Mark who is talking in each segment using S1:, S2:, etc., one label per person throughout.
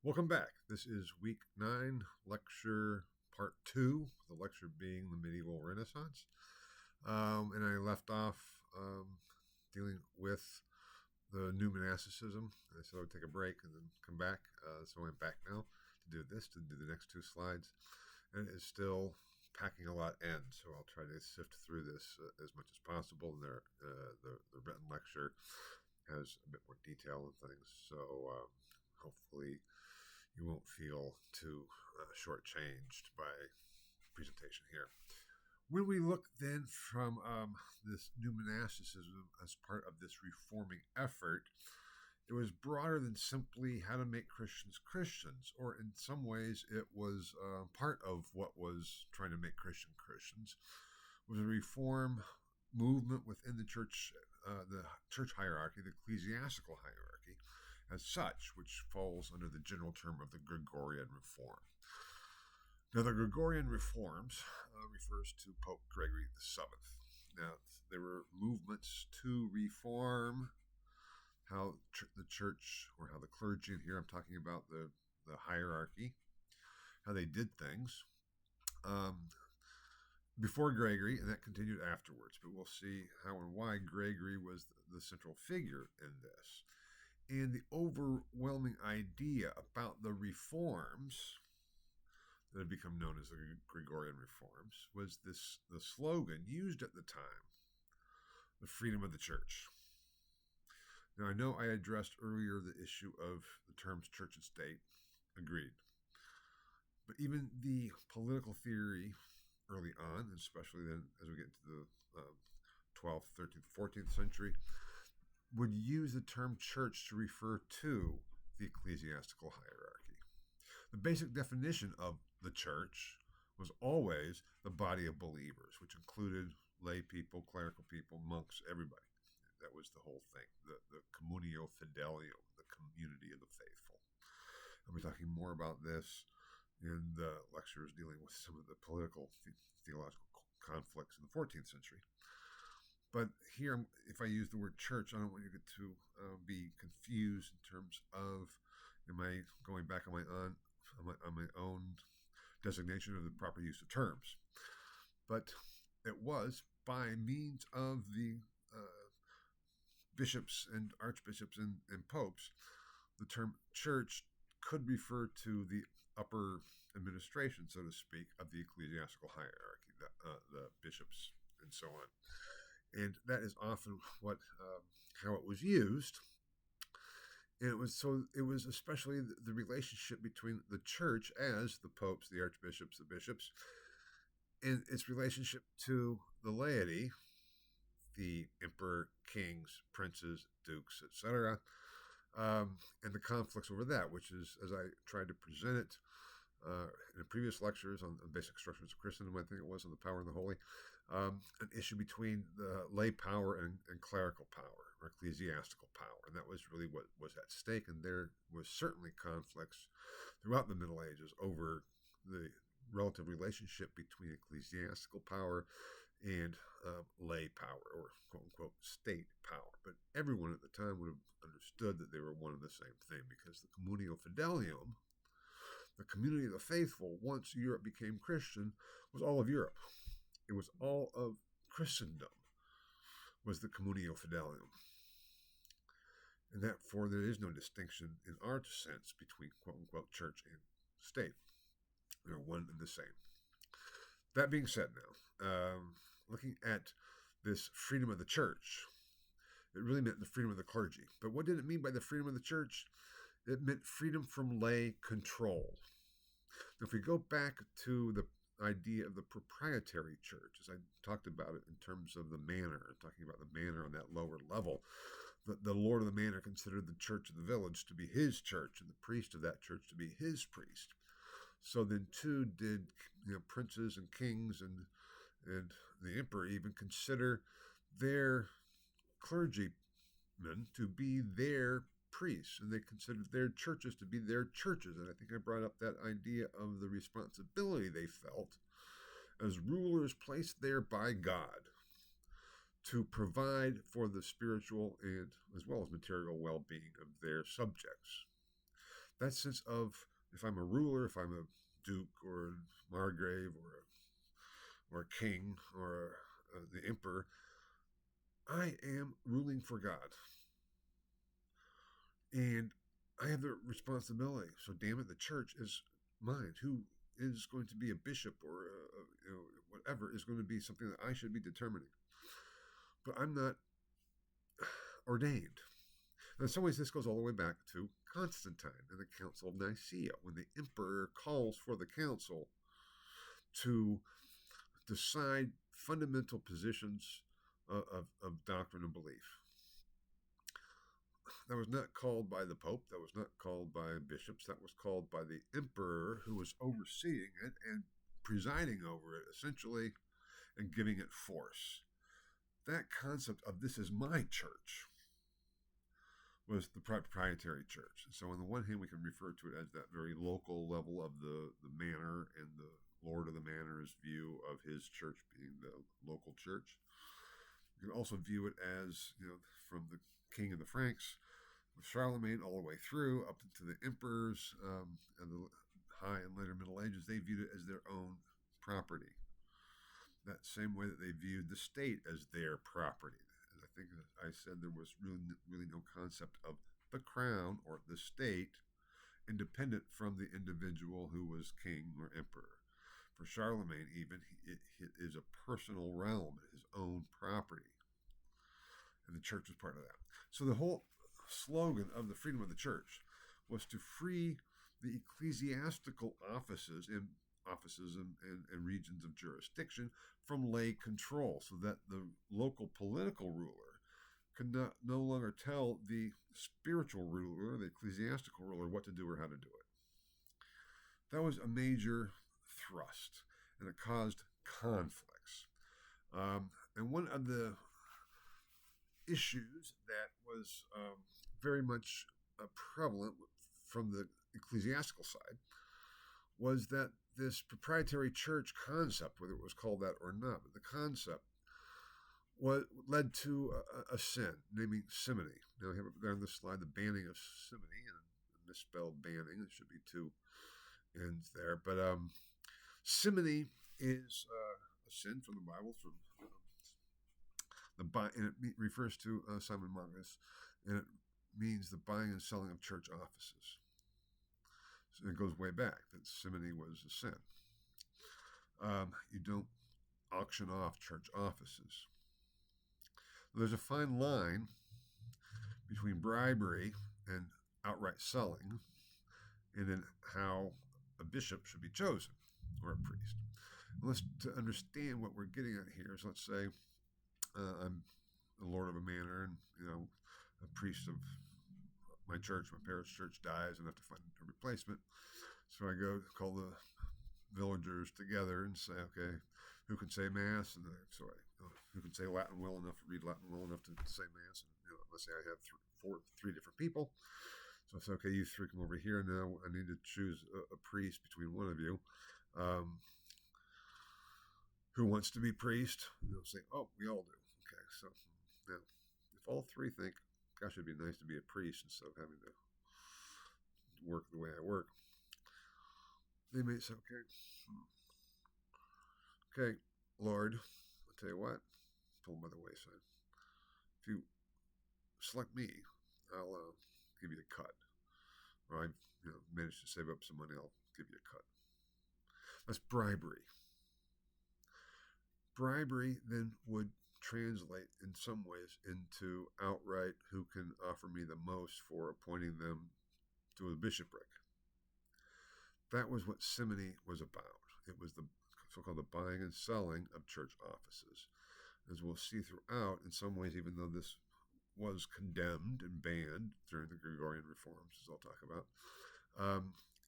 S1: Welcome back. This is week 9, lecture part 2, the lecture being the medieval Renaissance. And I left off dealing with the new monasticism. I said I would take a break and then come back. So I'm back now to do the next 2 slides. And it is still packing a lot in, so I'll try to sift through this as much as possible. And the written lecture has a bit more detail and things, so hopefully you won't feel too shortchanged by presentation here. When we look then from this new monasticism as part of this reforming effort, it was broader than simply how to make Christians Christians, or in some ways it was part of what was trying to make Christians, was a reform movement within the church hierarchy, the ecclesiastical hierarchy, as such, which falls under the general term of the Gregorian Reform. Now, the Gregorian Reforms refers to Pope Gregory VII. Now, there were movements to reform how the church, or how the clergy, and here I'm talking about the hierarchy, how they did things. Before Gregory, and that continued afterwards, but we'll see how and why Gregory was the central figure in this. And the overwhelming idea about the reforms that have become known as the Gregorian Reforms was the slogan used at the time, the freedom of the church. Now, I know I addressed earlier the issue of the terms church and state, agreed. But even the political theory early on, especially then as we get into the 12th, 13th, 14th century, would use the term church to refer to the ecclesiastical hierarchy. The basic definition of the church was always the body of believers, which included lay people, clerical people, monks, everybody. That was the whole thing, the communio fidelium, the community of the faithful. I'll be talking more about this in the lectures dealing with some of the political theological conflicts in the 14th century. But here, if I use the word church, I don't want you to be confused in terms of, am I going back on my own designation of the proper use of terms? But it was by means of the bishops and archbishops and popes, the term church could refer to the upper administration, so to speak, of the ecclesiastical hierarchy, the bishops and so on. And that is often how it was used. And it was especially the relationship between the church as the popes, the archbishops, the bishops, and its relationship to the laity, the emperor, kings, princes, dukes, etc., and the conflicts over that, which is, as I tried to present it in the previous lectures on the basic structures of Christendom, I think it was, on the power and the holy, an issue between the lay power and clerical power, or ecclesiastical power. And that was really what was at stake. And there was certainly conflicts throughout the Middle Ages over the relative relationship between ecclesiastical power and lay power, or quote-unquote state power. But everyone at the time would have understood that they were one and the same thing, because the communio fidelium, the community of the faithful, once Europe became Christian, was all of Europe. It was all of Christendom, was the communio fidelium. And therefore, there is no distinction in our sense between quote-unquote church and state. They're one and the same. That being said now, looking at this freedom of the church, it really meant the freedom of the clergy. But what did it mean by the freedom of the church? It meant freedom from lay control. Now, if we go back to the idea of the proprietary church, as I talked about it in terms of the manor, talking about the manor on that lower level, the lord of the manor considered the church of the village to be his church, and the priest of that church to be his priest. So then too did princes and kings and the emperor even consider their clergymen to be their priests, and they considered their churches to be their churches. And I think I brought up that idea of the responsibility they felt as rulers placed there by God to provide for the spiritual and as well as material well-being of their subjects. that sense of, if I'm a ruler, if I'm a duke or a margrave or a king or the emperor, I am ruling for God. And I have the responsibility. So, damn it, the church is mine. Who is going to be a bishop or whatever is going to be something that I should be determining. But I'm not ordained. And in some ways, this goes all the way back to Constantine and the Council of Nicaea, when the emperor calls for the council to decide fundamental positions of doctrine and belief. That was not called by the Pope. That was not called by bishops. That was called by the emperor, who was overseeing it and presiding over it, essentially, and giving it force. That concept of this is my church was the proprietary church. So on the one hand, we can refer to it as that very local level of the manor, and the lord of the manor's view of his church being the local church. You can also view it as, from the king of the Franks, with Charlemagne, all the way through up into the emperors and the high and later Middle Ages. They viewed it as their own property. That same way that they viewed the state as their property. And I think I said there was really no concept of the crown or the state independent from the individual who was king or emperor. For Charlemagne, even, it is a personal realm, his own property. And the church was part of that. So the whole slogan of the freedom of the church was to free the ecclesiastical offices and regions of jurisdiction from lay control, so that the local political ruler could no longer tell the spiritual ruler, the ecclesiastical ruler, what to do or how to do it. That was a major thrust, and it caused conflicts. And one of the issues that was very much prevalent from the ecclesiastical side was that this proprietary church concept, whether it was called that or not, but the concept led to a sin, naming simony. Now, I have it there on this slide, the banning of simony, and misspelled banning. There should be two ends there. But simony is a sin from the Bible, from and it refers to Simon Magus, and it means the buying and selling of church offices. So it goes way back that simony was a sin. You don't auction off church offices. There's a fine line between bribery and outright selling, and then how a bishop should be chosen, or a priest. To understand what we're getting at here is, let's say I'm the lord of a manor, and a priest of my church, my parish church, dies, and I have to find a replacement. So I go call the villagers together and say, okay, who can say mass? And who can say Latin well enough, read Latin well enough to say mass? And let's say I have three different people. So I say, okay, you three come over here. Now I need to choose a priest between one of you. Who wants to be priest? And they'll say, oh, we all do. Okay, so now if all three think, gosh, it'd be nice to be a priest instead of having to work the way I work, they may say, okay, Lord, I'll tell you what, pull them by the wayside. If you select me, I'll give you a cut. Or I've managed to save up some money, I'll give you a cut. That's bribery. Bribery then would translate in some ways into outright who can offer me the most for appointing them to a bishopric. That was what simony was about. It was the so-called the buying and selling of church offices. As we'll see throughout, in some ways, even though this was condemned and banned during the Gregorian reforms, as I'll talk about,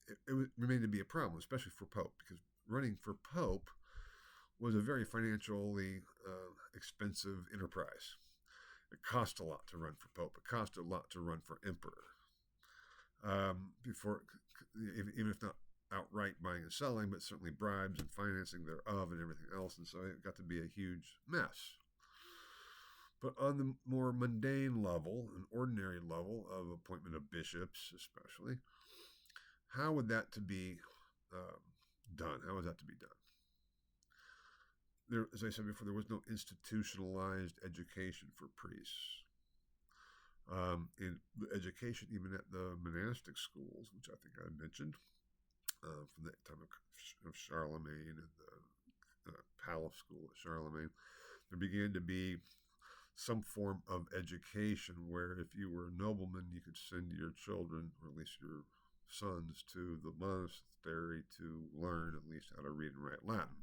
S1: it remained to be a problem, especially for Pope, because running for Pope was a very financially expensive enterprise. It cost a lot to run for Pope. It cost a lot to run for Emperor. Even if not outright buying and selling, but certainly bribes and financing thereof and everything else. And so it got to be a huge mess. But on the more mundane level, an ordinary level of appointment of bishops especially, How would that to be done? How was that to be done? There, as I said before, there was no institutionalized education for priests. In education, even at the monastic schools, which I think I mentioned, from the time of Charlemagne and the palace school at Charlemagne, there began to be some form of education where if you were a nobleman, you could send your children, or at least your sons, to the monastery to learn at least how to read and write Latin.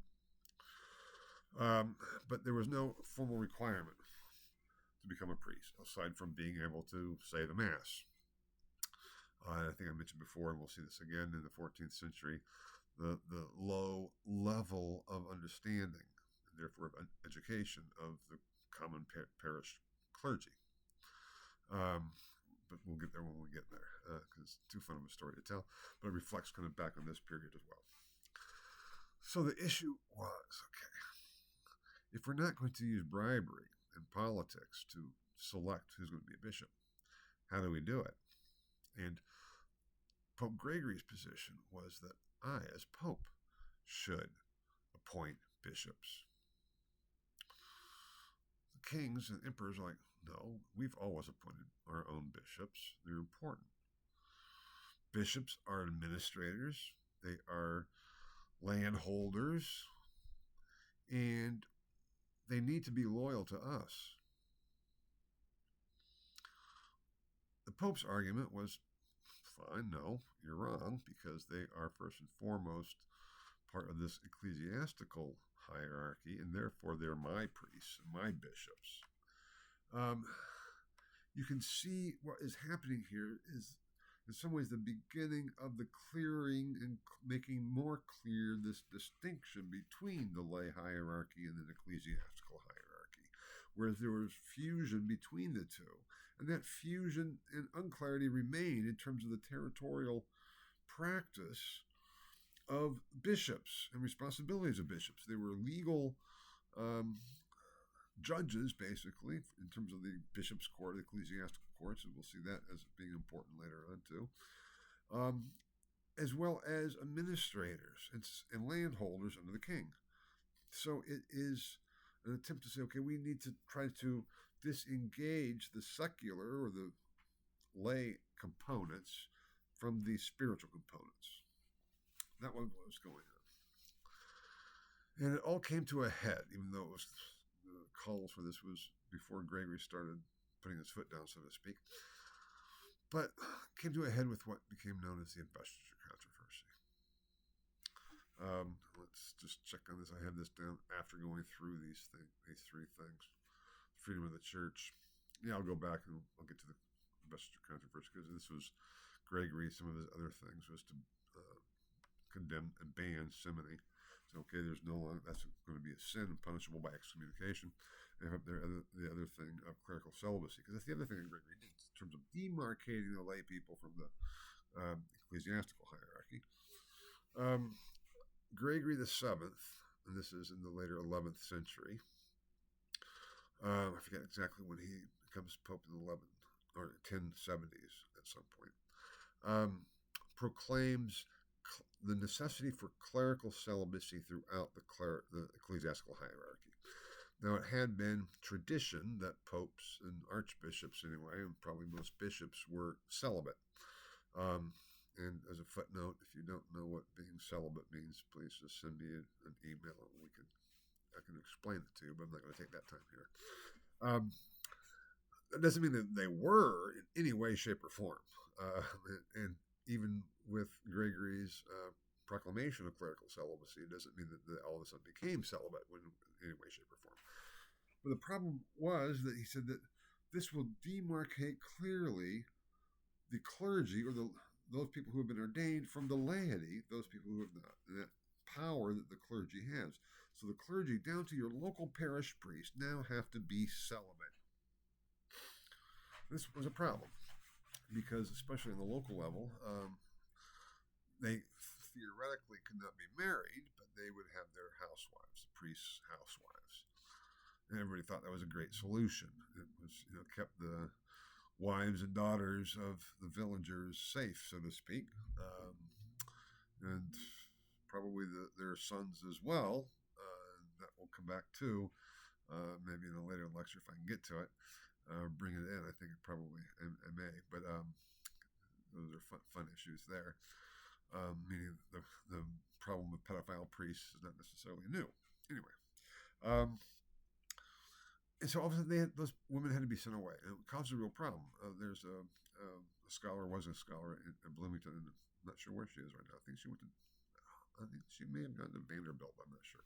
S1: But there was no formal requirement to become a priest, aside from being able to say the Mass. I think I mentioned before, and we'll see this again in the 14th century, the low level of understanding, and therefore of education, of the common parish clergy. But we'll get there when we get there, because it's too fun of a story to tell. But it reflects kind of back on this period as well. So the issue was, okay, if we're not going to use bribery and politics to select who's going to be a bishop, how do we do it? And Pope Gregory's position was that I, as Pope, should appoint bishops. The kings and emperors are like, no, we've always appointed our own bishops. They're important. Bishops are administrators, they are landholders, and they need to be loyal to us. The Pope's argument was, fine, no, you're wrong, because they are first and foremost part of this ecclesiastical hierarchy, and therefore they're my priests and my bishops. You can see what is happening here is, in some ways, the beginning of the clearing and making more clear this distinction between the lay hierarchy and the ecclesiastical hierarchy, whereas there was fusion between the two. And that fusion and unclarity remained in terms of the territorial practice of bishops and responsibilities of bishops. They were legal judges, basically, in terms of the bishop's court, the ecclesiastical courts, and we'll see that as being important later on too, as well as administrators and landholders under the king. So it is an attempt to say, okay, we need to try to disengage the secular or the lay components from the spiritual components. That was what was going on. And it all came to a head, even though it was the calls for this was before Gregory started putting his foot down, so to speak. But came to a head with what became known as the investiture controversy. Let's just check on this. I have this down after going through these three things. Freedom of the church. Yeah, I'll go back and I'll get to the investiture controversy, because this was Gregory. Some of his other things was to condemn and ban simony. So, okay, there's no longer, that's going to be a sin and punishable by excommunication. And the other thing of clerical celibacy, because that's the other thing that Gregory did in terms of demarcating the lay people from the ecclesiastical hierarchy. Gregory the Seventh, and this is in the later 11th century. I forget exactly when he becomes Pope in the 1070s at some point. Proclaims the necessity for clerical celibacy throughout the ecclesiastical hierarchy. Now, it had been tradition that popes and archbishops, anyway, and probably most bishops, were celibate. And as a footnote, if you don't know what being celibate means, please just send me an email and I can explain it to you, but I'm not going to take that time here. That doesn't mean that they were in any way, shape, or form. And even with Gregory's proclamation of clerical celibacy, it doesn't mean that all of a sudden became celibate in any way, shape, or form. But the problem was that he said that this will demarcate clearly the clergy, or those people who have been ordained, from the laity, those people who have not, and that power that the clergy has. So the clergy, down to your local parish priest, now have to be celibate. This was a problem, because especially on the local level, they theoretically could not be married, but they would have their housewives, the priests' housewives. And everybody thought that was a great solution. It was, kept the wives and daughters of the villagers safe, so to speak. and probably their sons as well. That will come back too, maybe in a later lecture if I can get to it. Bring it in. I think it probably I may, but those are fun issues there. Meaning the problem with pedophile priests is not necessarily new. Anyway, um, and so all of a sudden those women had to be sent away, and it caused a real problem. There's a scholar, was a scholar in Bloomington, and I'm not sure where she is right now. I think she went to, I think she may have gone to Vanderbilt. I'm not sure.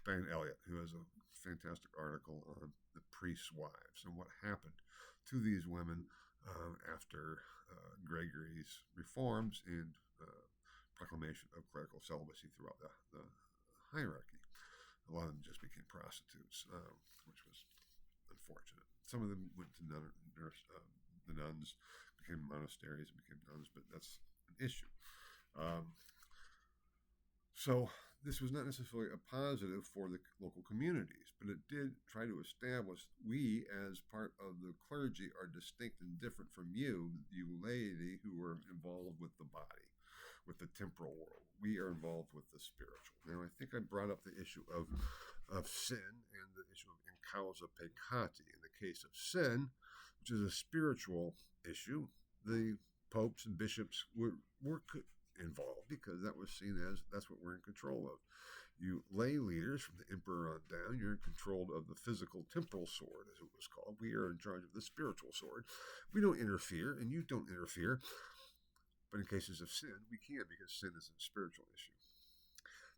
S1: Diane Elliott, who has a fantastic article on the priests' wives and what happened to these women after Gregory's reforms and proclamation of clerical celibacy throughout the hierarchy. A lot of them just became prostitutes, which was unfortunate. Some of them went to the nuns, became monasteries and became nuns, but that's an issue. So this was not necessarily a positive for the local communities, but it did try to establish we, as part of the clergy, are distinct and different from you laity who are involved with the body, with the temporal world. We are involved with the spiritual. Now, I think I brought up the issue of sin and the issue of in causa peccati. In the case of sin, which is a spiritual issue, the popes and bishops were involved because that was seen as that's what we're in control of. You lay leaders from the emperor on down, you're in control of the physical temporal sword, as it was called. We are in charge of the spiritual sword. We don't interfere, and you don't interfere. But in cases of sin, we can, because sin is a spiritual issue.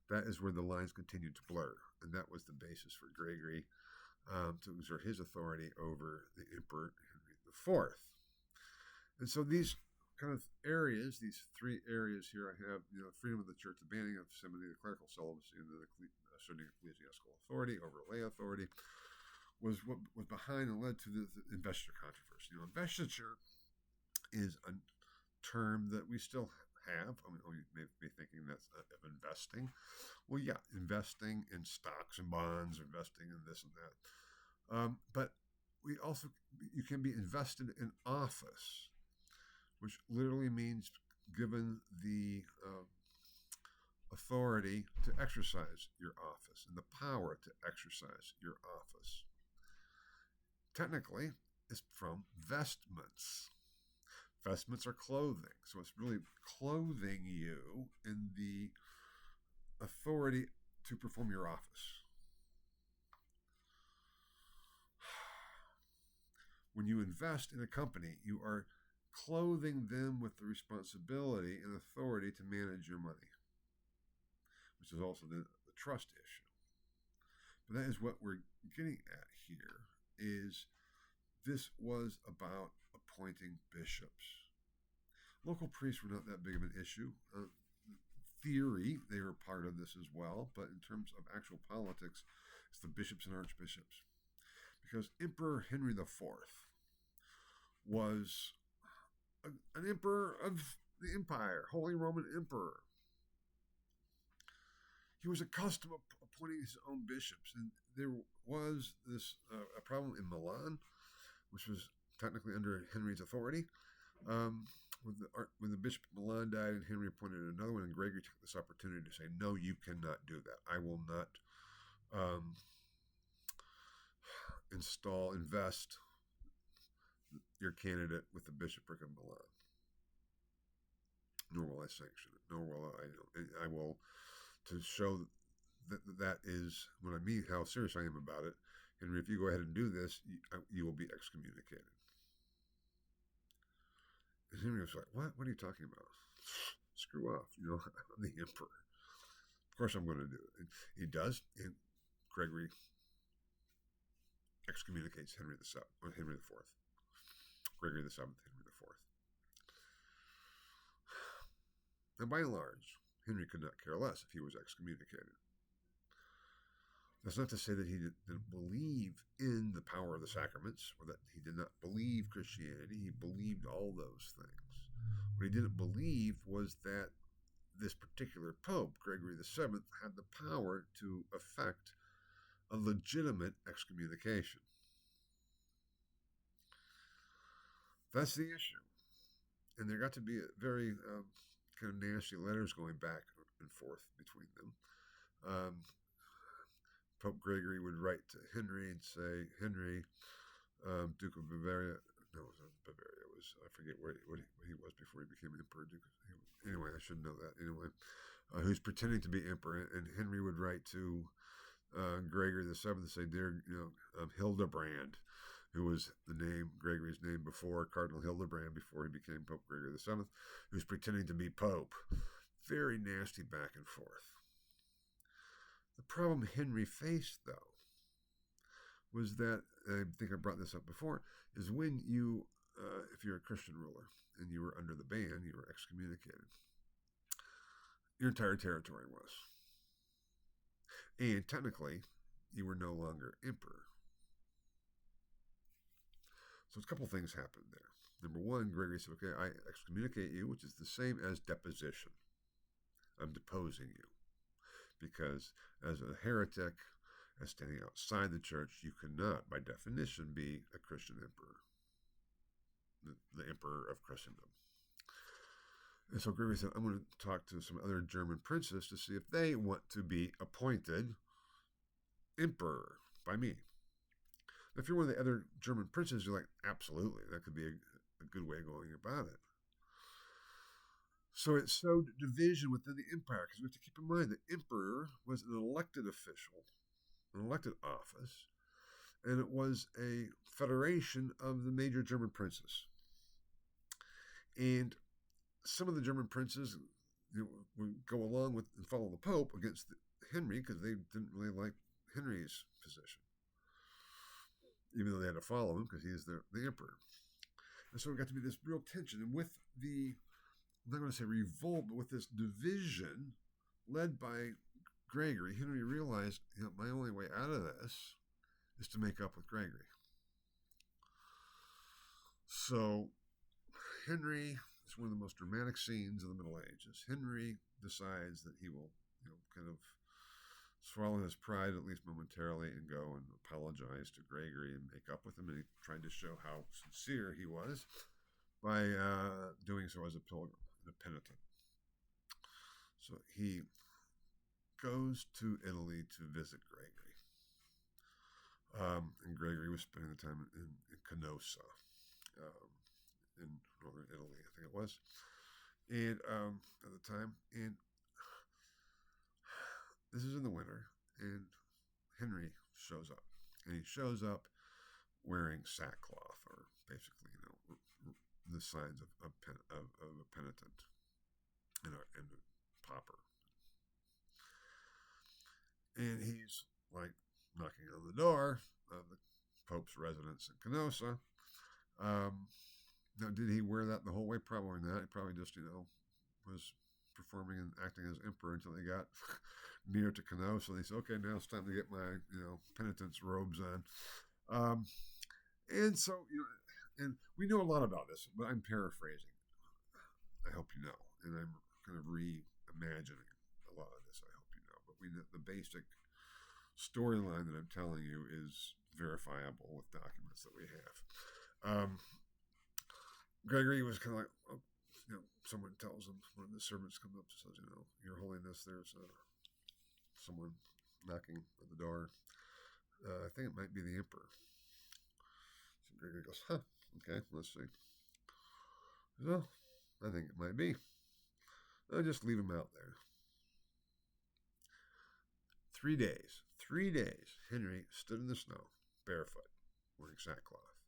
S1: That is where the lines continued to blur, and that was the basis for Gregory to exert his authority over the Emperor Henry IV. And so these kind of areas, these three areas here, I have, freedom of the church, the banning of simony, the clerical celibacy, and the asserting ecclesiastical authority over lay authority, was what was behind and led to the investiture controversy. Investiture is a term that we still have. I mean, you may be thinking that's of investing. Well, yeah, investing in stocks and bonds, investing in this and that. But you can be invested in office, which literally means given the authority to exercise your office and the power to exercise your office. Technically, it's from vestments. Vestments are clothing, so it's really clothing you in the authority to perform your office. When you invest in a company, you are clothing them with the responsibility and authority to manage your money, which is also the trust issue. But that is what we're getting at here, is this was about appointing bishops. Local priests were not that big of an issue. Theory, they were part of this as well, but in terms of actual politics, it's the bishops and archbishops. Because Emperor Henry IV was an emperor of the empire, Holy Roman Emperor. He was accustomed to appointing his own bishops, and there was this a problem in Milan, which was technically under Henry's authority. When the bishop of Milan died and Henry appointed another one, and Gregory took this opportunity to say, no, you cannot do that. I will not invest your candidate with the bishopric of Milan. Nor will I sanction it. Nor will I will, to show that is what I mean, how serious I am about it. Henry, if you go ahead and do this, you will be excommunicated. And Henry was like, what? What are you talking about? Screw off. I'm the emperor. Of course I'm going to do it. And he does, and Gregory excommunicates Henry IV. Gregory VII, Henry IV. And by and large, Henry could not care less if he was excommunicated. That's not to say that he didn't believe in the power of the sacraments, or that he did not believe Christianity. He believed all those things. What he didn't believe was that this particular Pope, Gregory VII, had the power to effect a legitimate excommunication. That's the issue. And there got to be very kind of nasty letters going back and forth between them. Pope Gregory would write to Henry and say, Henry, Duke of Bavaria. No, it wasn't Bavaria. It was, I forget what he was before he became emperor. Anyway, I should know that. Anyway, who's pretending to be emperor. And Henry would write to Gregory the Seventh to say, dear, Hildebrand, who was Gregory's name before, Cardinal Hildebrand, before he became Pope Gregory the Seventh, who's pretending to be Pope. Very nasty back and forth. The problem Henry faced, though, was that, I think I brought this up before, is when you, if you're a Christian ruler and you were under the ban, you were excommunicated, your entire territory was. And technically, you were no longer emperor. So a couple things happened there. Number one, Gregory said, okay, I excommunicate you, which is the same as deposition. I'm deposing you. Because as a heretic, as standing outside the church, you cannot, by definition, be a Christian emperor, the emperor of Christendom. And so Gregory said, I'm going to talk to some other German princes to see if they want to be appointed emperor by me. If you're one of the other German princes, you're like, absolutely, that could be a good way of going about it. So it sowed division within the empire, because we have to keep in mind the emperor was an elected official, an elected office, and it was a federation of the major German princes. And some of the German princes would go along with and follow the Pope against Henry because they didn't really like Henry's position, even though they had to follow him because he is the emperor. And so it got to be this real tension. And with the, I'm not going to say revolt, but with this division led by Gregory, Henry realized, my only way out of this is to make up with Gregory. So Henry, it's one of the most dramatic scenes of the Middle Ages. Henry decides that he will, kind of swallow his pride, at least momentarily, and go and apologize to Gregory and make up with him. And he tried to show how sincere he was by doing so as a pilgrim, a penitent. So he goes to Italy to visit Gregory. And Gregory was spending the time in Canossa, in northern Italy, I think it was. And at the time, and this is in the winter, and Henry shows up. And he shows up wearing sackcloth, or basically, the signs of a penitent and a pauper. And he's like knocking on the door of the Pope's residence in Canossa. Now, did he wear that the whole way? Probably not. He probably just, was performing and acting as emperor until he got near to Canossa. And he said, okay, now it's time to get my, penitent's robes on. And so, and we know a lot about this, but I'm paraphrasing. I hope you know. And I'm kind of reimagining a lot of this, I hope you know. But the basic storyline that I'm telling you is verifiable with documents that we have. Gregory was kind of like, someone tells him, one of the servants comes up and says, Your Holiness, there's someone knocking at the door. I think it might be the emperor. So Gregory goes, okay, let's see. Well, I think it might be. I'll just leave him out there. 3 days, Henry stood in the snow, barefoot, wearing sackcloth,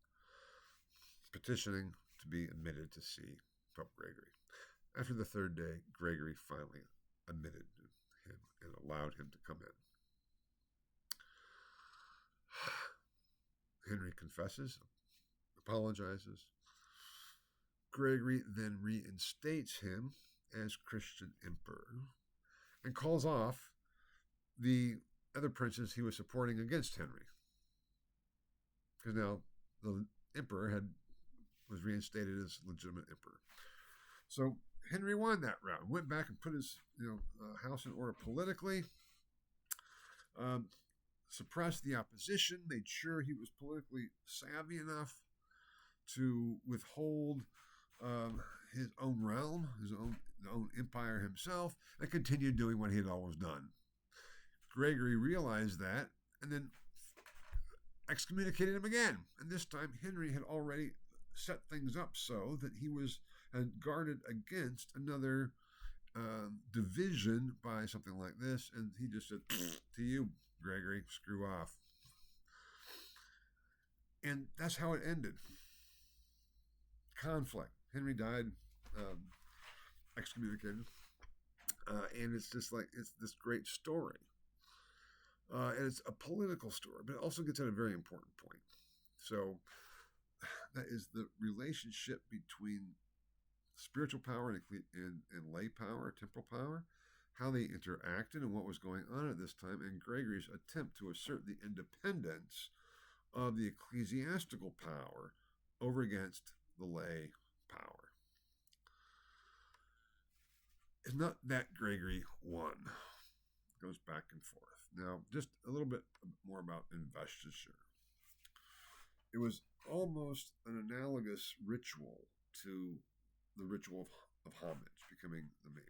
S1: petitioning to be admitted to see Pope Gregory. After the third day, Gregory finally admitted him and allowed him to come in. Henry confesses, apologizes. Gregory then reinstates him as Christian emperor and calls off the other princes he was supporting against Henry. Because now the emperor was reinstated as legitimate emperor. So Henry won that round, went back and put his house in order politically, suppressed the opposition, made sure he was politically savvy enough to withhold his own realm, his own own empire himself and continued doing what he had always done. Gregory realized that and then excommunicated him again. And this time, Henry had already set things up so that he was guarded against another division by something like this. And he just said, to you, Gregory, screw off. And that's how it ended. Conflict. Henry died, excommunicated. And it's just like, it's this great story. And it's a political story, but it also gets at a very important point. So that is the relationship between spiritual power and lay power, temporal power, how they interacted and what was going on at this time, and Gregory's attempt to assert the independence of the ecclesiastical power over against the lay power. It's not that Gregory won. It goes back and forth. Now, just a little bit more about investiture. It was almost an analogous ritual to the ritual of homage, becoming the man.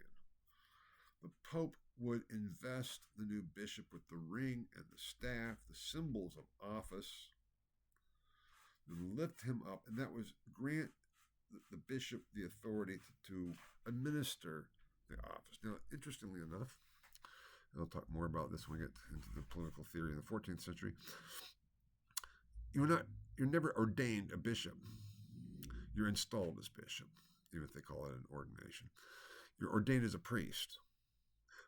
S1: The Pope would invest the new bishop with the ring and the staff, the symbols of office, and lift him up, and that was grant the bishop the authority to administer the office. Now, interestingly enough, and I'll talk more about this when we get into the political theory in the 14th century, you're never ordained a bishop. You're installed as bishop, even if they call it an ordination. You're ordained as a priest.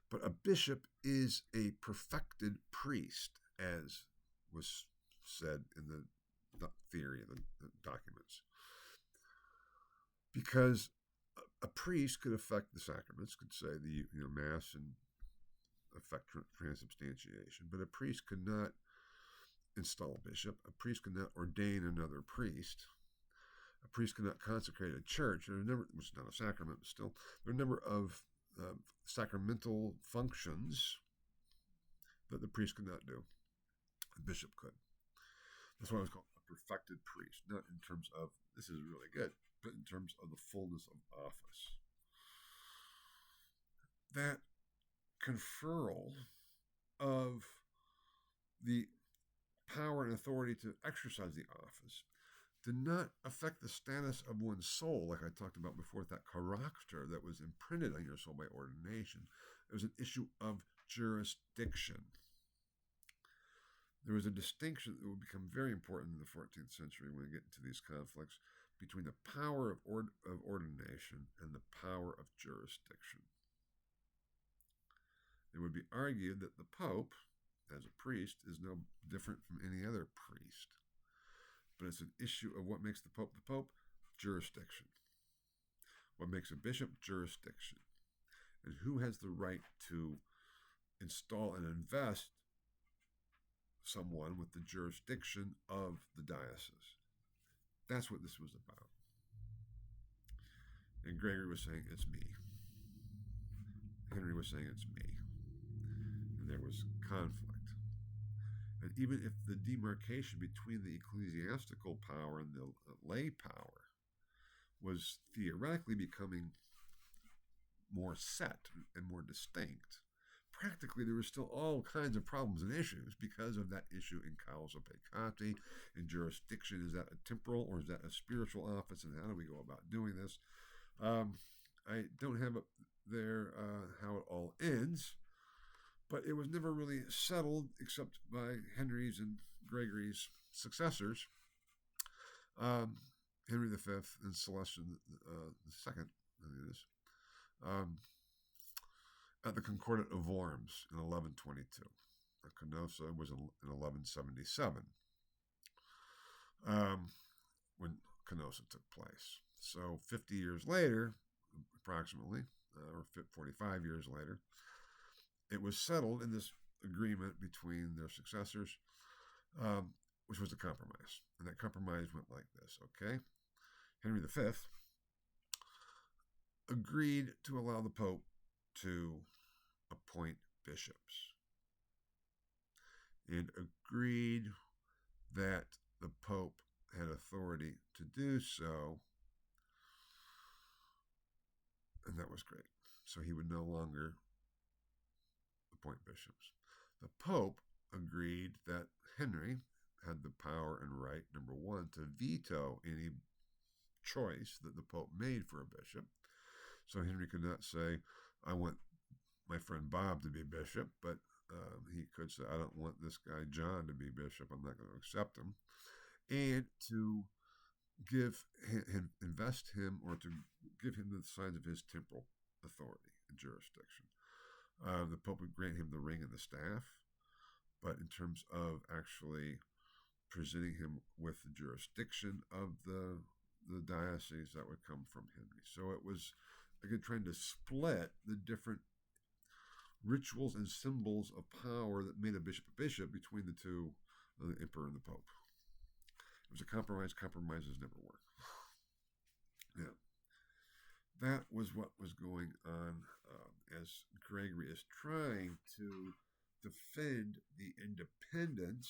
S1: But a bishop is a perfected priest, as was said in the theory, the documents. Because a priest could affect the sacraments, could say the Mass and affect transubstantiation, but a priest could not install a bishop. A priest could not ordain another priest. A priest could not consecrate a church. Which is not a sacrament, but still, there are a number of sacramental functions that the priest could not do. The bishop could. That's why it was called a perfected priest, not in terms of, this is really good, but in terms of the fullness of office. That conferral of the power and authority to exercise the office did not affect the status of one's soul, like I talked about before, that character that was imprinted on your soul by ordination. It was an issue of jurisdiction. There was a distinction that would become very important in the 14th century when we get into these conflicts between the power of ordination and the power of jurisdiction. It would be argued that the Pope, as a priest, is no different from any other priest. But it's an issue of what makes the Pope, jurisdiction. What makes a bishop, jurisdiction. And who has the right to install and invest someone with the jurisdiction of the diocese. That's what this was about. And Gregory was saying, it's me. Henry was saying, it's me. And there was conflict. And even if the demarcation between the ecclesiastical power and the lay power was theoretically becoming more set and more distinct, practically there were still all kinds of problems and issues because of that issue in causa peccati, in jurisdiction. Is that a temporal or is that a spiritual office, and how do we go about doing this? I don't have it there how it all ends, but it was never really settled except by Henry's and Gregory's successors, Henry V and Celestine II, I think it is, at the Concordat of Worms in 1122. Canossa was in 1177 when Canossa took place. So 50 years later, approximately, or 45 years later, it was settled in this agreement between their successors, which was a compromise. And that compromise went like this, okay? Henry V agreed to allow the Pope to appoint bishops and agreed that the Pope had authority to do so And that was great. So he would no longer appoint bishops. The Pope agreed that Henry had the power and right, number one, to veto any choice that the Pope made for a bishop. So Henry could not say, I want my friend Bob to be bishop, but he could say, I don't want this guy John to be bishop. I'm not going to accept him. And to give him, invest him, or to give him the signs of his temporal authority and jurisdiction. The Pope would grant him the ring and the staff, but in terms of actually presenting him with the jurisdiction of the diocese, that would come from Henry. So it was, again, trying to split the different rituals and symbols of power that made a bishop between the two, the emperor and the Pope. It was a compromise. Compromises never work. Yeah. That was what was going on as Gregory is trying to defend the independence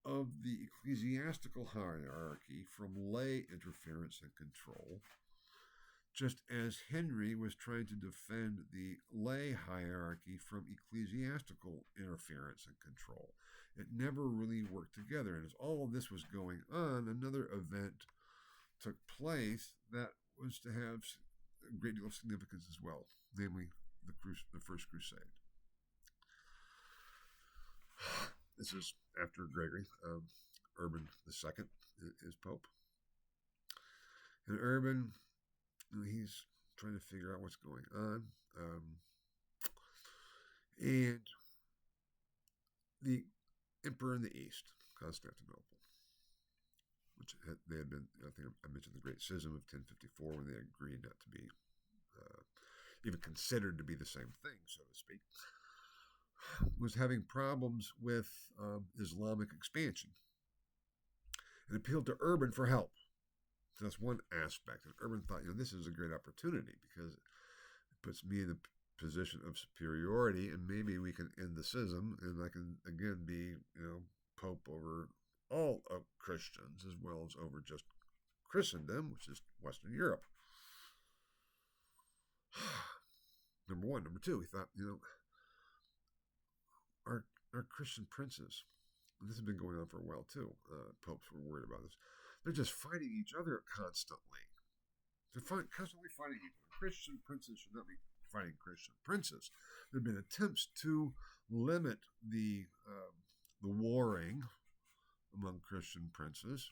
S1: of the ecclesiastical hierarchy from lay interference and control, just as Henry was trying to defend the lay hierarchy from ecclesiastical interference and control. It never really worked together. And as all of this was going on, another event took place that was to have a great deal of significance as well, namely the First Crusade. This is after Gregory. Urban II is Pope. And Urban, he's trying to figure out what's going on. And the emperor in the East, Constantinople, which they had been, I think I mentioned the Great Schism of 1054 when they agreed not to be even considered to be the same thing, so to speak, was having problems with Islamic expansion and appealed to Urban for help. So that's one aspect. And Urban thought, this is a great opportunity because it puts me in the position of superiority, and maybe we can end the schism, and I can again be, Pope over all of Christians as well as over just Christendom, which is Western Europe. Number one. Number two, he thought, our Christian princes, and this has been going on for a while too, popes were worried about this, they're just fighting each other constantly. They're constantly fighting each other. Christian princes should not be fighting Christian princes. There have been attempts to limit the warring among Christian princes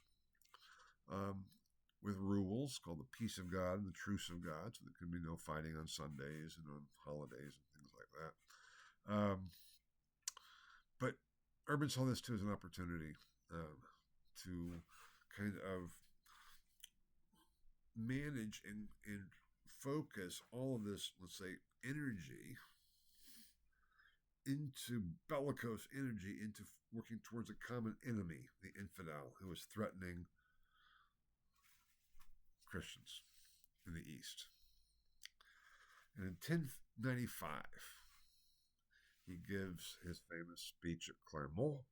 S1: with rules called the Peace of God and the Truce of God, so there could be no fighting on Sundays and on holidays and things like that. But Urban saw this too as an opportunity to kind of manage and focus all of this, let's say, energy into bellicose energy, into working towards a common enemy, the infidel, who was threatening Christians in the East. And in 1095, he gives his famous speech at Clermont,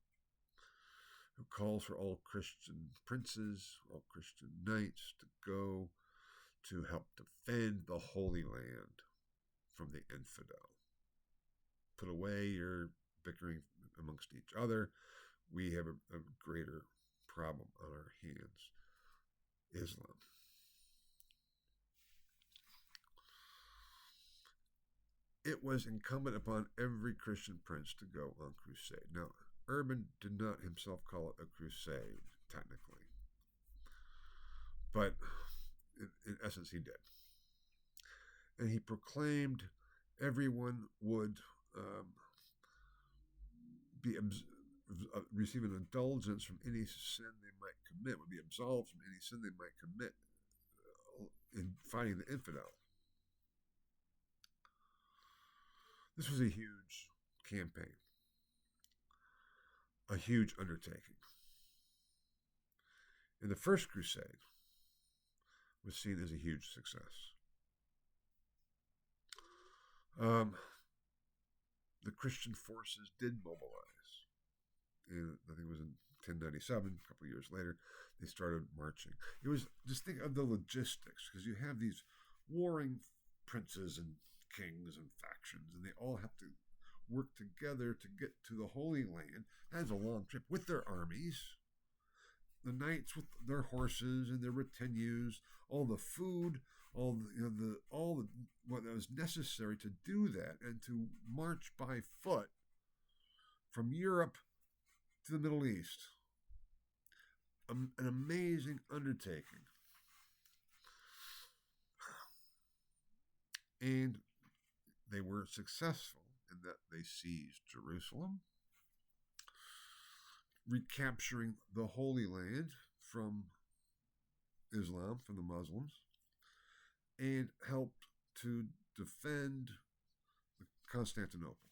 S1: who calls for all Christian princes, all Christian knights to go to help defend the Holy Land from the infidel. Put away your bickering amongst each other. We have a greater problem on our hands: Islam. It was incumbent upon every Christian prince to go on crusade. Now, Urban did not himself call it a crusade, technically, but in essence he did. And he proclaimed everyone would receive an indulgence from any sin they might commit, would be absolved from any sin they might commit in fighting the infidel. This was a huge campaign, a huge undertaking. And the First Crusade was seen as a huge success. The Christian forces did mobilize. And I think it was in 1097, a couple of years later, they started marching. It was, just think of the logistics, because you have these warring princes and kings and factions, and they all have to work together to get to the Holy Land. That's a long trip with their armies, the knights with their horses and their retinues, all the food, all the what was necessary to do that, and to march by foot from Europe to the Middle East. An amazing undertaking. And they were successful in that they seized Jerusalem, recapturing the Holy Land from Islam, from the Muslims, and helped to defend Constantinople.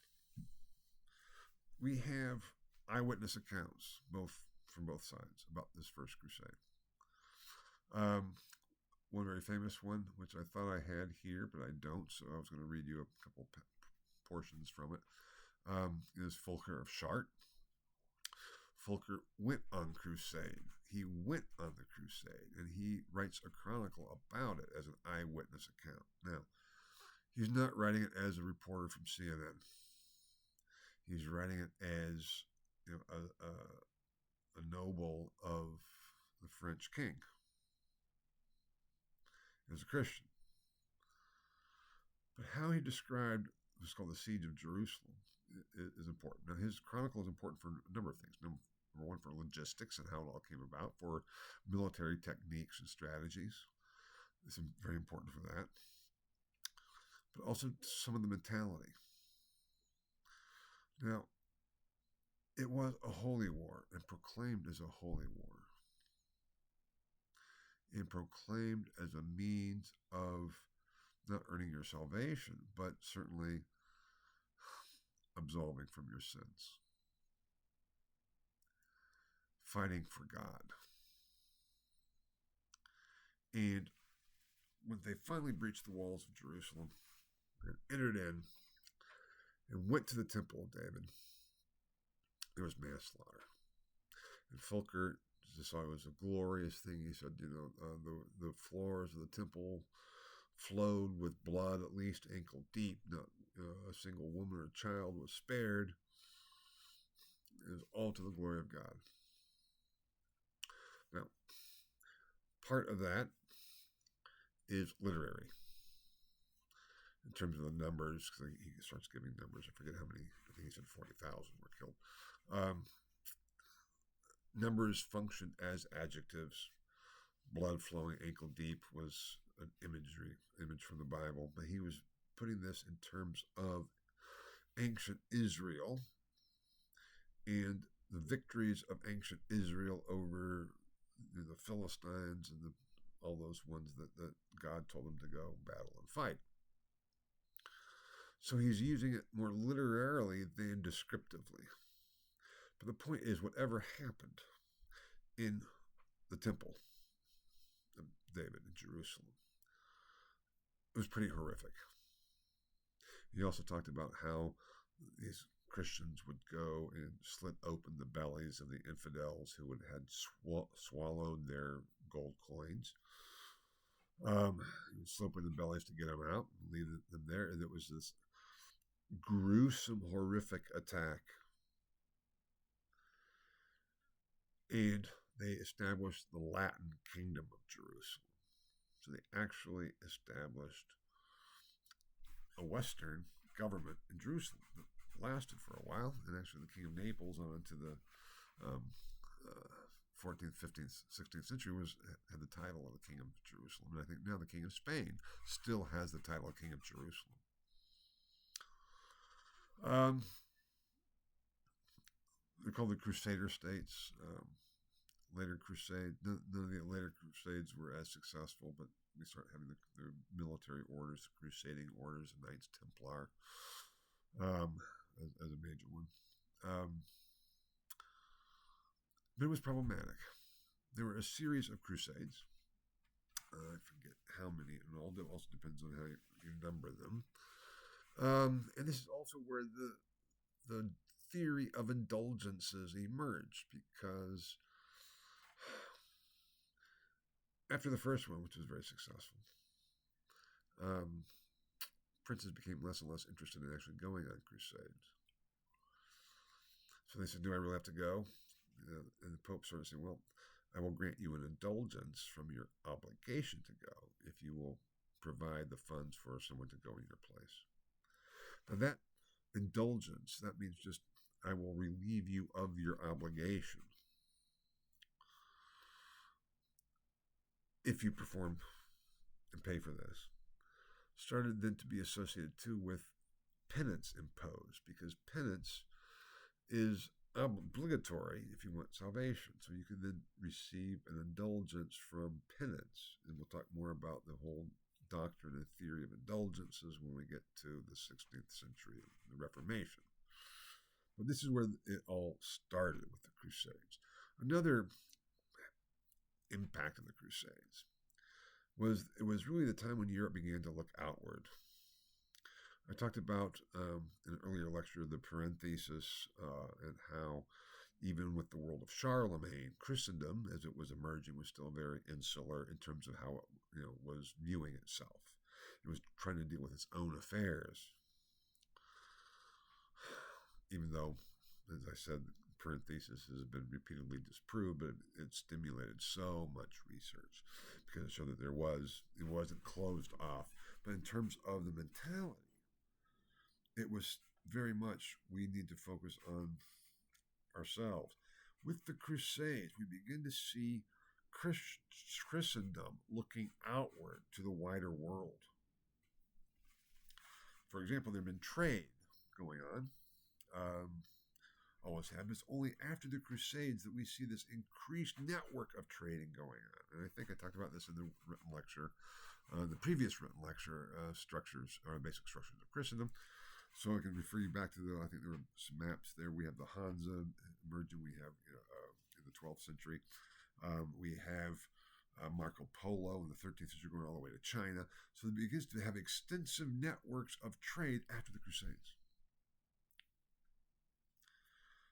S1: We have eyewitness accounts, from both sides, about this First Crusade. One very famous one, which I thought I had here, but I don't, so I was going to read you a couple portions from it, is Fulcher of Chartres. Fulcher went on crusade. He went on the crusade, and he writes a chronicle about it as an eyewitness account. Now, he's not writing it as a reporter from CNN. He's writing it as a noble of the French king, as a Christian. But how he described what's called the Siege of Jerusalem is important. Now, his chronicle is important for a number of things. Number one, for logistics and how it all came about, for military techniques and strategies. It's very important for that. But also some of the mentality. Now, it was a holy war and proclaimed as a holy war, and proclaimed as a means of not earning your salvation, but certainly absolving from your sins, fighting for God. And when they finally breached the walls of Jerusalem and entered in and went to the Temple of David, there was mass slaughter. And Fulcher just saw it was a glorious thing. He said, the floors of the temple flowed with blood at least ankle deep. Not a single woman or child was spared. It was all to the glory of God. Now, part of that is literary. In terms of the numbers, because he starts giving numbers. I forget how many. I think he said 40,000 were killed. Numbers function as adjectives. Blood flowing ankle deep was an image from the Bible, but he was putting this in terms of ancient Israel and the victories of ancient Israel over the Philistines and all those ones that God told them to go battle and fight. So he's using it more literarily than descriptively. But the point is, whatever happened in the temple of David in Jerusalem, it was pretty horrific. He also talked about how these Christians would go and slit open the bellies of the infidels who had swallowed their gold coins. Slit open the bellies to get them out and leave them there. And it was this gruesome, horrific attack. And they established the Latin Kingdom of Jerusalem. So they actually established a Western government in Jerusalem that lasted for a while. And actually the King of Naples on into the 14th, 15th, 16th century had the title of the King of Jerusalem. And I think now the King of Spain still has the title of King of Jerusalem. They're called the Crusader states. None of the later crusades were as successful, but we start having the military orders, the crusading orders, the Knights Templar, as a major one. But it was problematic. There were a series of crusades. I forget how many, and all also depends on how you number them. And this is also where the theory of indulgences emerged, because after the first one, which was very successful, princes became less and less interested in actually going on crusades. So they said, do I really have to go? And the Pope sort of said, well, I will grant you an indulgence from your obligation to go if you will provide the funds for someone to go in your place. Now that indulgence, that means just I will relieve you of your obligation if you perform and pay for this. Started then to be associated too with penance imposed, because penance is obligatory if you want salvation. So you can then receive an indulgence from penance. And we'll talk more about the whole doctrine and theory of indulgences when we get to the 16th century, the Reformation. But this is where it all started with the Crusades. Another impact of the Crusades was it was really the time when Europe began to look outward. I talked about in an earlier lecture the parenthesis and how even with the world of Charlemagne, Christendom, as it was emerging, was still very insular in terms of how it was viewing itself. It was trying to deal with its own affairs. Even though, as I said, parenthesis has been repeatedly disproved, but it stimulated so much research because it showed that it wasn't closed off. But in terms of the mentality, it was very much we need to focus on ourselves. With the Crusades, we begin to see Christendom looking outward to the wider world. For example, there had been trade going on. Always have. It's only after the Crusades that we see this increased network of trading going on. And I think I talked about this in the written lecture, the previous written lecture, basic structures of Christendom. So I can refer you back to I think there were some maps there. We have the Hansa emerging. We have in the 12th century. We have Marco Polo in the 13th century going all the way to China. So it begins to have extensive networks of trade after the Crusades.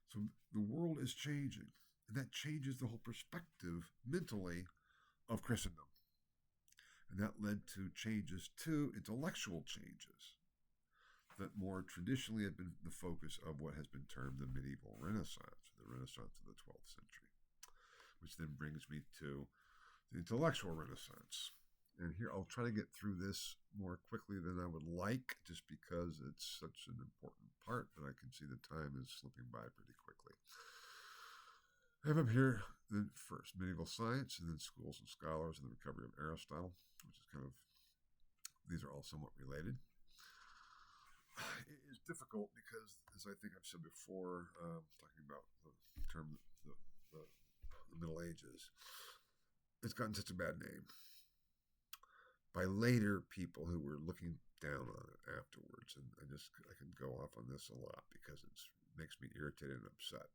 S1: So the world is changing, and that changes the whole perspective mentally of Christendom. And that led to changes, too, intellectual changes, that more traditionally had been the focus of what has been termed the medieval Renaissance, the Renaissance of the 12th century, which then brings me to the intellectual Renaissance. And here I'll try to get through this more quickly than I would like, just because it's such an important part that I can see the time is slipping by pretty quickly. I have up here the first medieval science, and then schools and scholars, and the recovery of Aristotle, which is these are all somewhat related. It is difficult because, as I think I've said before, talking about the term the Middle Ages, it's gotten such a bad name by later people who were looking down on it afterwards. And I can go off on this a lot because it makes me irritated and upset.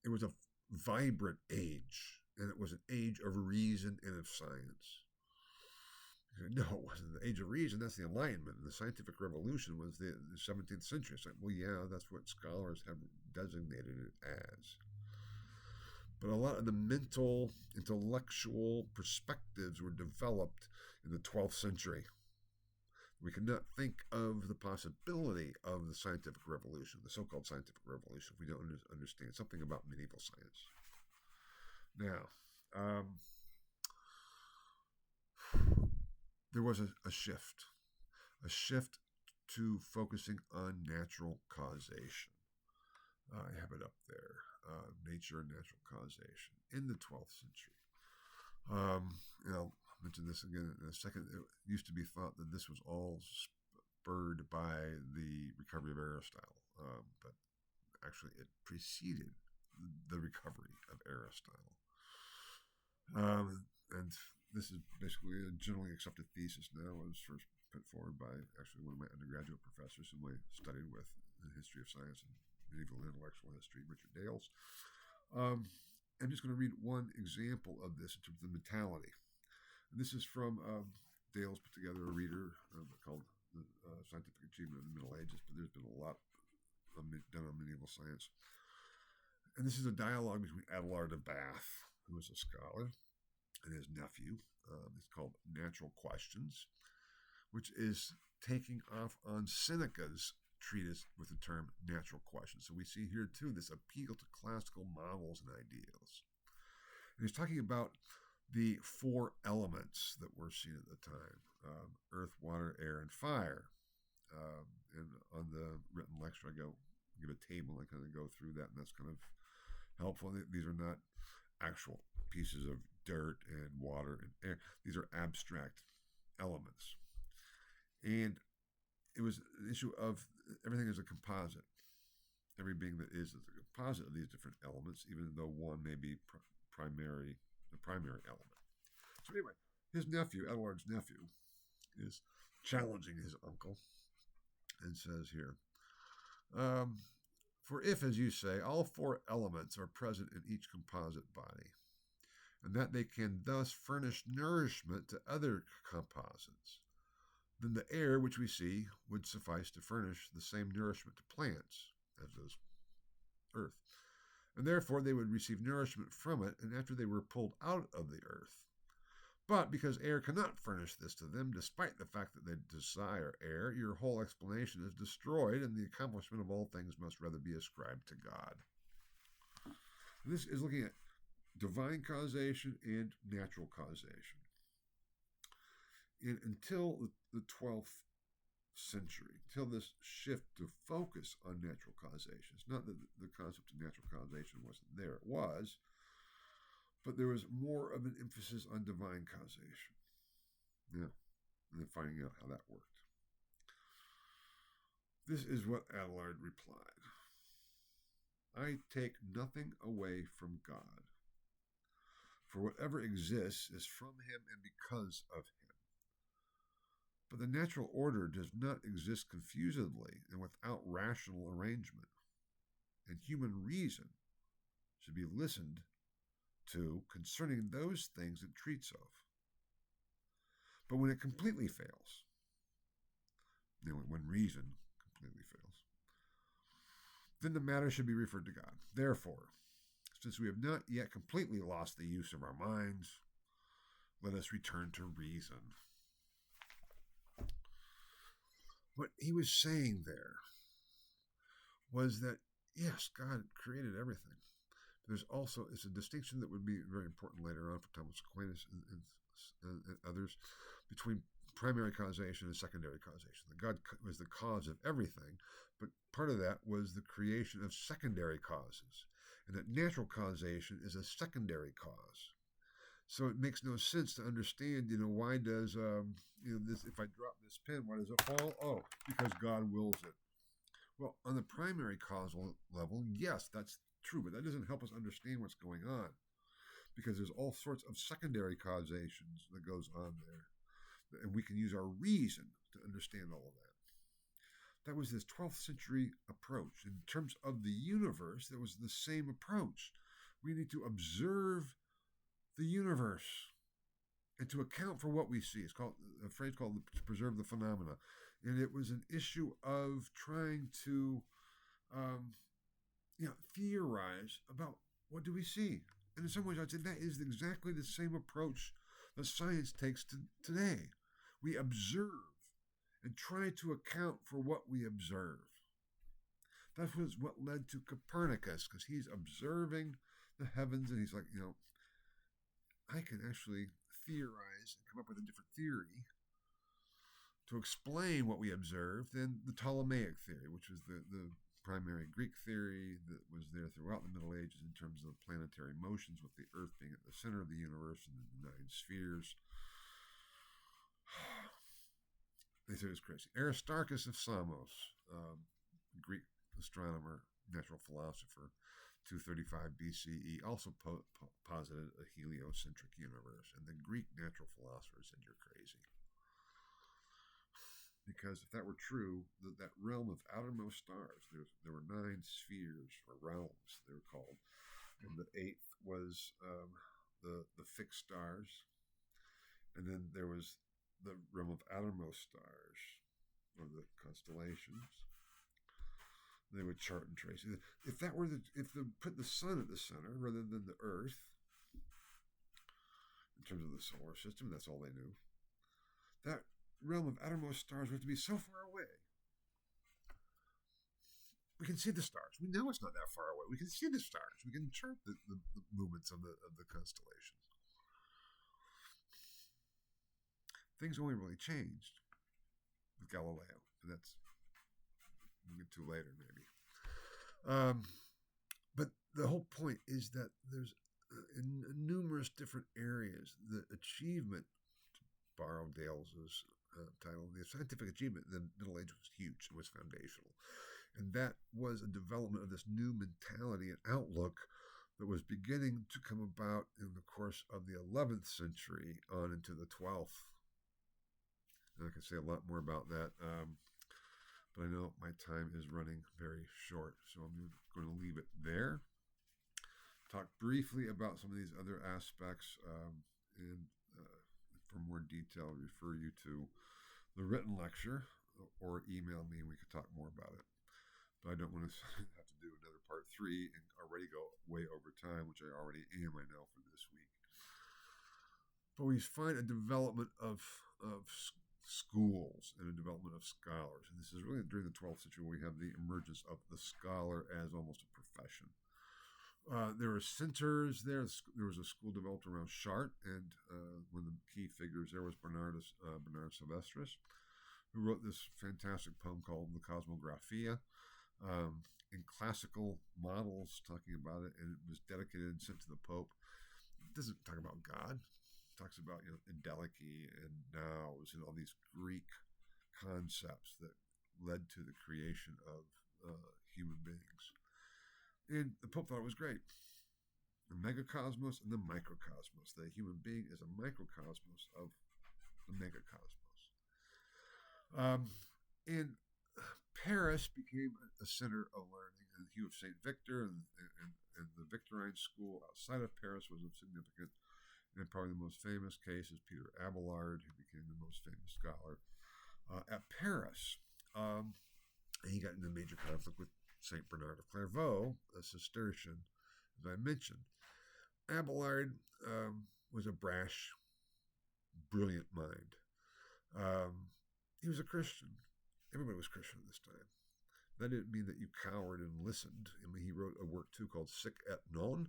S1: It was a vibrant age, and it was an age of reason and of science. No, it wasn't the age of reason. That's the Enlightenment. The scientific revolution was the 17th century. It's like, well, yeah, that's what scholars have designated it as. But a lot of the mental, intellectual perspectives were developed in the 12th century. We cannot think of the possibility of the scientific revolution, the so-called scientific revolution, if we don't understand something about medieval science. Now, there was a shift to focusing on natural causation. I have it up there, nature and natural causation in the 12th century. I'll mention this again in a second. It used to be thought that this was all spurred by the recovery of Aristotle, but actually it preceded the recovery of Aristotle. And this is basically a generally accepted thesis now. It was first put forward by actually one of my undergraduate professors whom I studied with in the history of science and medieval intellectual history, Richard Dales. I'm just going to read one example of this in terms of the mentality. And this is from Dales put together a reader called The Scientific Achievement of the Middle Ages, but there's been a lot done on medieval science. And this is a dialogue between Abelard of Bath, who is a scholar, and his nephew. It's called Natural Questions, which is taking off on Seneca's treatise with the term natural question. So we see here too this appeal to classical models and ideals. And he's talking about the four elements that were seen at the time: earth, water, air, and fire. And on the written lecture, I give a table. I kind of go through that, and that's kind of helpful. These are not actual pieces of dirt and water and air. These are abstract elements. And it was an issue of everything is a composite. Every being that is a composite of these different elements, even though one may be the primary element. So anyway, his nephew, Adelard's nephew, is challenging his uncle and says here, for if, as you say, all four elements are present in each composite body, and that they can thus furnish nourishment to other composites, then the air which we see would suffice to furnish the same nourishment to plants as does earth. And therefore they would receive nourishment from it, and after they were pulled out of the earth. But because air cannot furnish this to them, despite the fact that they desire air, your whole explanation is destroyed, and the accomplishment of all things must rather be ascribed to God. And this is looking at divine causation and natural causation. And until the 12th century, until this shift to focus on natural causation, it's not that the concept of natural causation wasn't there, it was, but there was more of an emphasis on divine causation. Yeah, and then finding out how that worked. This is what Adelard replied. I take nothing away from God, for whatever exists is from him and because of him. But the natural order does not exist confusedly and without rational arrangement, and human reason should be listened to concerning those things it treats of. But when it completely fails, when reason completely fails, then the matter should be referred to God. Therefore, since we have not yet completely lost the use of our minds, let us return to reason. What he was saying there was that, yes, God created everything. But there's also, it's a distinction that would be very important later on for Thomas Aquinas and others, between primary causation and secondary causation. That God was the cause of everything, but part of that was the creation of secondary causes, and that natural causation is a secondary cause. So it makes no sense to understand, why does, this, if I drop this pen, why does it fall? Oh, because God wills it. Well, on the primary causal level, yes, that's true, but that doesn't help us understand what's going on, because there's all sorts of secondary causations that goes on there, and we can use our reason to understand all of that. That was this 12th century approach. In terms of the universe, there was the same approach. We need to observe the universe and to account for what we see. It's called a phrase called to preserve the phenomena. And it was an issue of trying to theorize about what do we see. And in some ways, I'd say that is exactly the same approach that science takes to today. We observe and try to account for what we observe. That was what led to Copernicus, because he's observing the heavens, and he's like, I can actually theorize and come up with a different theory to explain what we observe than the Ptolemaic theory, which was the primary Greek theory that was there throughout the Middle Ages in terms of planetary motions, with the Earth being at the center of the universe and the 9 spheres. They say it was crazy. Aristarchus of Samos, Greek astronomer, natural philosopher, 235 BCE, also posited a heliocentric universe. And the Greek natural philosophers said, you're crazy. Because if that were true, that realm of outermost stars, there were 9 spheres, or realms, they were called. And the 8th was the fixed stars. And then there was the realm of outermost stars, or the constellations. They would chart and trace. If that were if they put the sun at the center rather than the Earth, in terms of the solar system, that's all they knew. That realm of outermost stars were to be so far away. We can see the stars. We know it's not that far away. We can see the stars. We can chart the movements of the constellations. Things only really changed with Galileo, and that's we'll get to later maybe. But the whole point is that there's in numerous different areas the achievement, to borrow Dale's title, the scientific achievement in the Middle Ages was huge. It was foundational. And that was a development of this new mentality and outlook that was beginning to come about in the course of the 11th century on into the 12th. And I can say a lot more about that, but I know my time is running very short, so I'm going to leave it there. Talk briefly about some of these other aspects, and for more detail, refer you to the written lecture or email me and we could talk more about it. But I don't want to have to do another part 3 and already go way over time, which I already am, I know, for this week. But we find a development of schools and a development of scholars. And this is really during the 12th century we have the emergence of the scholar as almost a profession. There were centers there. There was a school developed around Chartres, and one of the key figures there was Bernard Sylvestris, who wrote this fantastic poem called the Cosmographia, in classical models, talking about it, and it was dedicated and sent to the Pope. It doesn't talk about God. It talks about Endeliki and Nous and all these Greek concepts that led to the creation of human beings. And the Pope thought it was great. The megacosmos and the microcosmos. The human being is a microcosmos of the megacosmos. And Paris became a center of learning. And Hugh of St. Victor and the Victorine school outside of Paris was of significant. And probably the most famous case is Peter Abelard, who became the most famous scholar at Paris. And he got into major conflict with St. Bernard of Clairvaux, a Cistercian, as I mentioned. Abelard was a brash, brilliant mind. He was a Christian. Everybody was Christian at this time. That didn't mean that you cowered and listened. I mean, he wrote a work too called Sic et Non,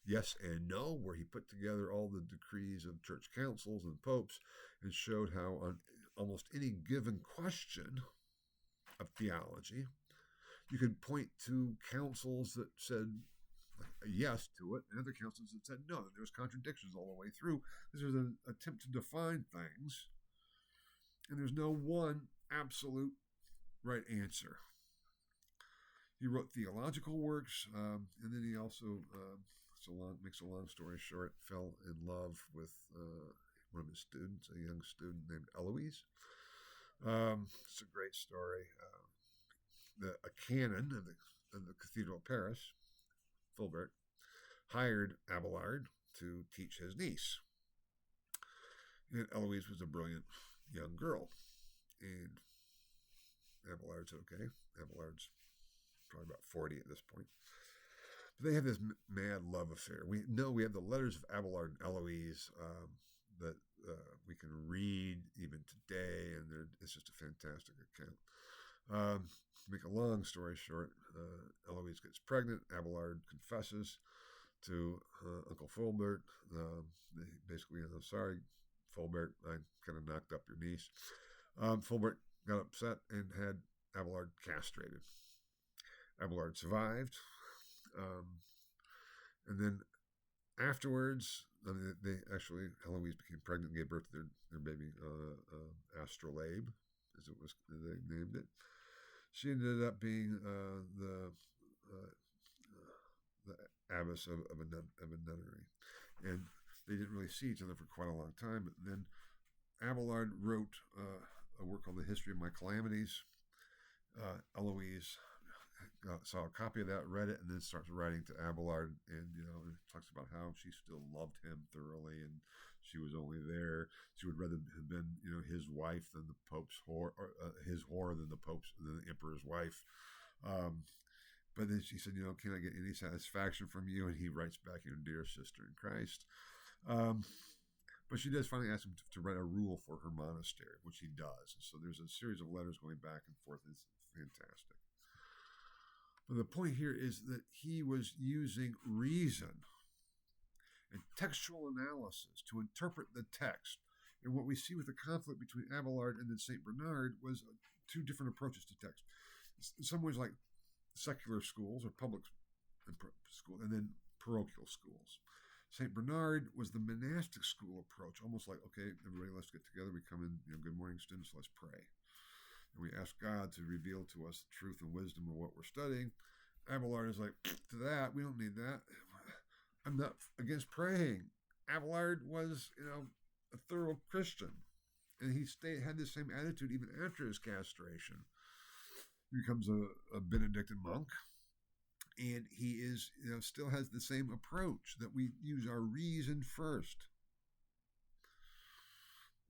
S1: Yes and No, where he put together all the decrees of church councils and popes and showed how on almost any given question of theology, you could point to councils that said yes to it and other councils that said no. There was contradictions all the way through. This was an attempt to define things, and there's no one absolute right answer. He wrote theological works, and then he also, makes a long story short, fell in love with one of his students, a young student named Eloise. It's a great story. A canon of the Cathedral of Paris, Fulbert, hired Abelard to teach his niece. And Eloise was a brilliant young girl. And Abelard said, okay. Abelard's probably about 40 at this point. But they have this mad love affair. We know we have the letters of Abelard and Eloise that we can read even today, and it's just a fantastic account. To make a long story short, Eloise gets pregnant. Abelard confesses to Uncle Fulbert. Basically, sorry, Fulbert, I kind of knocked up your niece. Fulbert got upset and had Abelard castrated. Abelard survived. And then afterwards, Eloise became pregnant and gave birth to their baby, Astrolabe, as they named it. She ended up being the abbess of a nunnery, and they didn't really see each other for quite a long time. But then Abelard wrote a work called The History of My Calamities. Eloise saw a copy of that, read it, and then starts writing to Abelard, and it talks about how she still loved him thoroughly, and she was only there. She would rather have been, his wife than the Pope's whore, or his whore than the Emperor's wife. But then she said, can I get any satisfaction from you? And he writes back, dear sister in Christ. But she does finally ask him to write a rule for her monastery, which he does. So there's a series of letters going back and forth. It's fantastic. But the point here is that he was using reason and textual analysis to interpret the text. And what we see with the conflict between Abelard and then St. Bernard was two different approaches to text. In some ways, like secular schools or public schools, and then parochial schools. St. Bernard was the monastic school approach, almost like, okay, everybody, let's get together. We come in, good morning, students, let's pray. And we ask God to reveal to us the truth and wisdom of what we're studying. Abelard is like, to that, we don't need that. I'm not against praying. Abelard was, a thorough Christian. And he had the same attitude even after his castration. He becomes a Benedictine monk. And he is, still has the same approach that we use our reason first.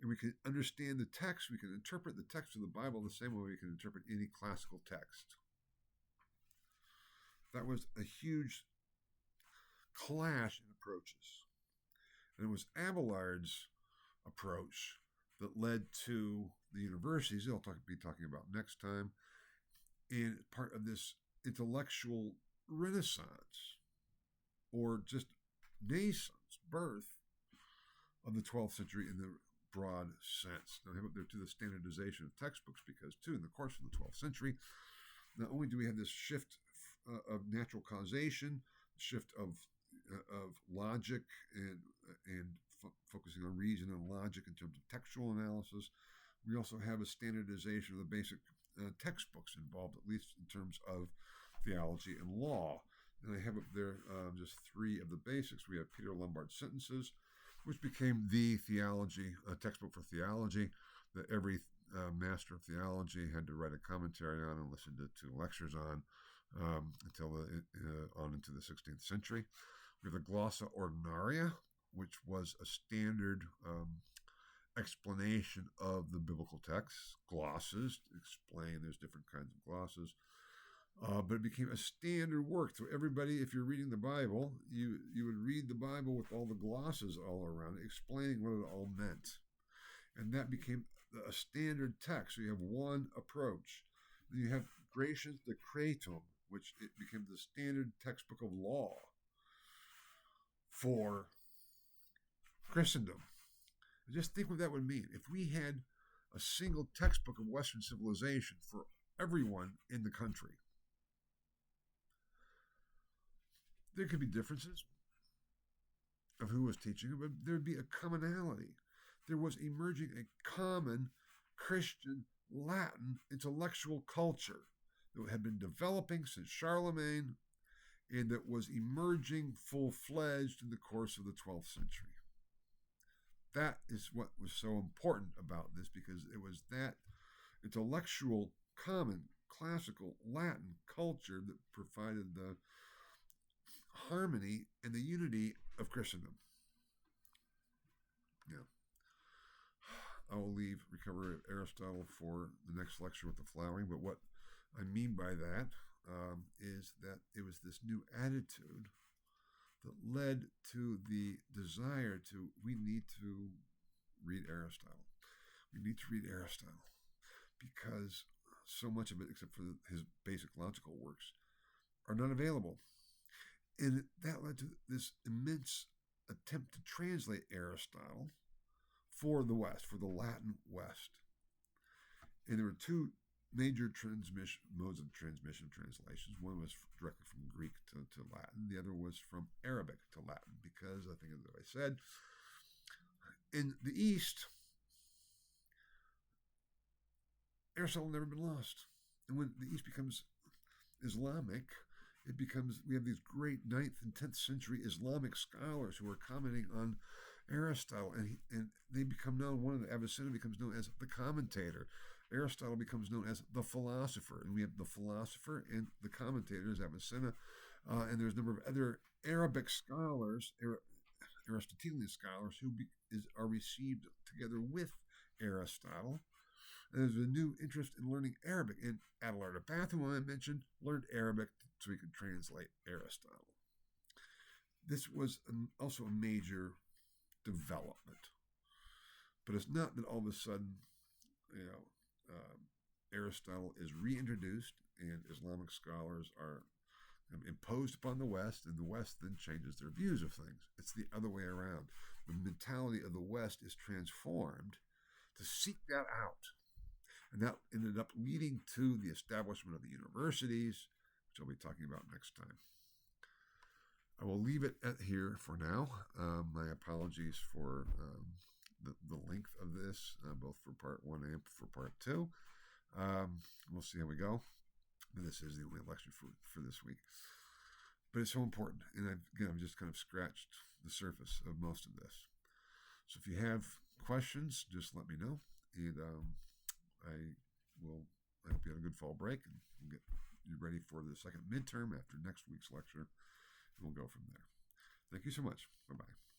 S1: And we can understand the text. We can interpret the text of the Bible the same way we can interpret any classical text. That was a huge clash in approaches. And it was Abelard's approach that led to the universities I'll be talking about next time, and part of this intellectual renaissance, or just nascence, birth of the 12th century in the broad sense. Now I have up there to the standardization of textbooks because, too, in the course of the 12th century, not only do we have this shift of natural causation, shift of logic and focusing on reason and logic in terms of textual analysis, we also have a standardization of the basic textbooks involved, at least in terms of theology and law. And I have up there just three of the basics. We have Peter Lombard's Sentences, which became the theology textbook for theology that every master of theology had to write a commentary on and listen to lectures on until on into the 16th century. We have the Glossa Ordinaria, which was a standard explanation of the biblical texts. Glosses explain there's different kinds of glosses. But it became a standard work. So everybody, if you're reading the Bible, you would read the Bible with all the glosses all around it, explaining what it all meant. And that became a standard text. So you have one approach. Then you have Gratian's Decretum, which it became the standard textbook of law for Christendom. And just think what that would mean. If we had a single textbook of Western civilization for everyone in the country, there could be differences of who was teaching it, but there would be a commonality. There was emerging a common Christian Latin intellectual culture that had been developing since Charlemagne and that was emerging full-fledged in the course of the 12th century. That is what was so important about this, because it was that intellectual, common, classical Latin culture that provided the harmony and the unity of Christendom. Yeah. I will leave recovery of Aristotle for the next lecture with the flowering, but what I mean by that is that it was this new attitude that led to the desire we need to read Aristotle. We need to read Aristotle because so much of it, except for his basic logical works, are not available. And that led to this immense attempt to translate Aristotle for the West, for the Latin West. And there were two major modes of transmission translations. One was directly from Greek to Latin. The other was from Arabic to Latin, because I think, as I said, in the East, Aristotle never been lost. And when the East becomes Islamic, we have these great 9th and 10th century Islamic scholars who are commenting on Aristotle, and they become known, one of the Avicenna becomes known as the commentator. Aristotle becomes known as the philosopher, and we have the philosopher and the commentator as Avicenna, and there's a number of other Arabic scholars, Aristotelian scholars, who are received together with Aristotle. And there's a new interest in learning Arabic, and Abelard of Bath, who I mentioned, learned Arabic so he could translate Aristotle. This was also a major development But it's not that all of a sudden, Aristotle is reintroduced and Islamic scholars are imposed upon the West, and the West then changes their views of things. It's the other way around. The mentality of the West is transformed to seek that out. And that ended up leading to the establishment of the universities, which I'll be talking about next time. I will leave it at here for now. My apologies for the length of this, both for part 1 and for part 2. We'll see how we go. But this is the only lecture for this week. But it's so important. And I've just kind of scratched the surface of most of this. So if you have questions, just let me know. And I hope you had a good fall break, and we'll get you ready for the second midterm after next week's lecture, and we'll go from there. Thank you so much. Bye-bye.